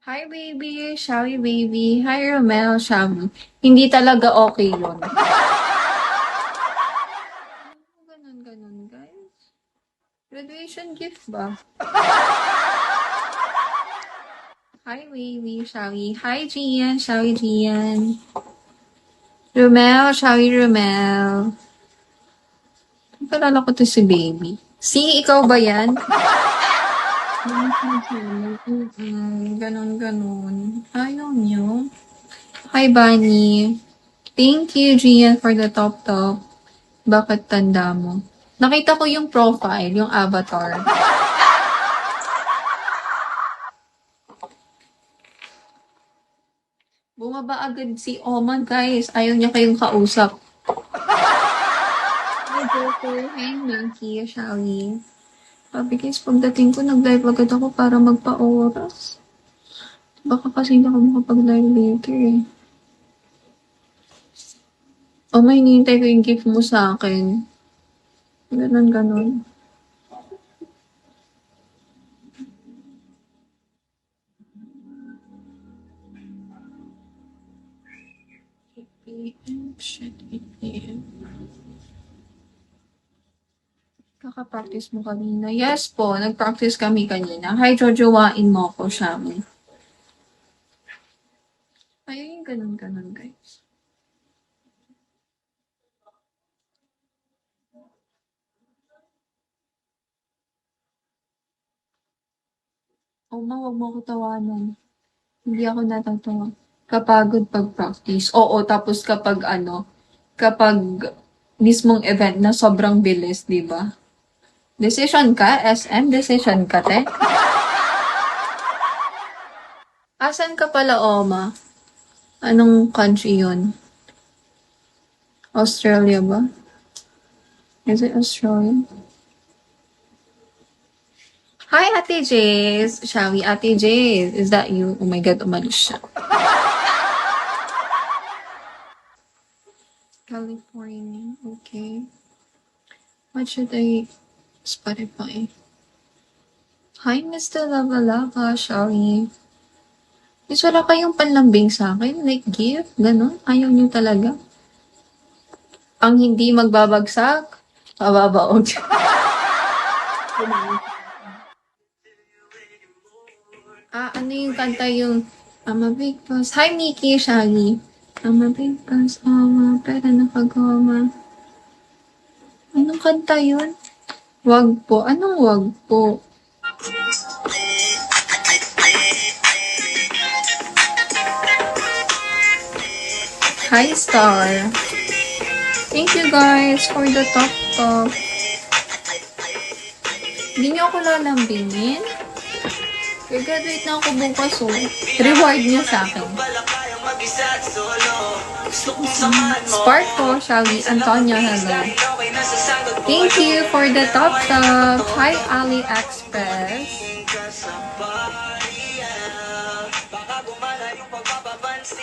Hi, baby. Shawi, baby. Hi, Romel. Shawi. Hindi talaga okay yun. Ganun, ganun, guys. Graduation gift ba? Hi, baby. Shawi. Hi, Gian. Shawi, Gian. Romel. Shawi, Romel. Kalala ko to si baby. Si, ikaw ba yan? Ganun, ganun. Ayaw niyo. Hi, Bunny. Thank you, Gian, for the top. Bakit tanda mo? Nakita ko yung profile, yung avatar. Bumaba agad si Oman, guys. Ayaw niya kayong kausap. Hi, Joker. Hi, Monkey. Shawi. Sabi guys, pagdating ko, nag-live agad ako para magpa-oras. Baka kasi hindi ako makapag-live later eh. O may hinihintay ko yung gift mo sa akin. Ganon, ganon. Shit, 8 p.m. Kaka-practice mo kanina. Yes po, nag-practice kami kanina. Hi, jojowain mo ko, Shami. Ayun yung ganun-ganun, guys. Oh, wag mo ko tawanan. Hindi ako natatawa. Kapagod pag-practice. Oo, tapos kapag mismong event na sobrang bilis, di ba? Decision ka? SM? Decision ka, te? Asan ka pala, Oma? Anong country yun? Australia ba? Is it Australia? Hi, Ate Jace! Shall we, Ate Jace? Is that you? Oh my God, umalis siya. California, okay. What should I... Spotify. Hi, Mr. Lava Lava, shall we? Is wala kayong panlambing sa akin? Like gift? Ganon? Ayaw niyo talaga? Ang hindi magbabagsak? Mababaog. Ano yung kanta yung I'm a big boss. Hi, Mickey, Shaggy. I'm a big boss, Oma, pero nakagoma. Anong kanta yun? Wag po. Anong wag po? Hi, Star. Thank you guys for the top. Hindi niyo ako lalambingin? Graduate na ako bukas, oh. Reward niyo sa akin. Sparko, Shaggy, Antonia, hello. Thank you for the top. Hi, AliExpress.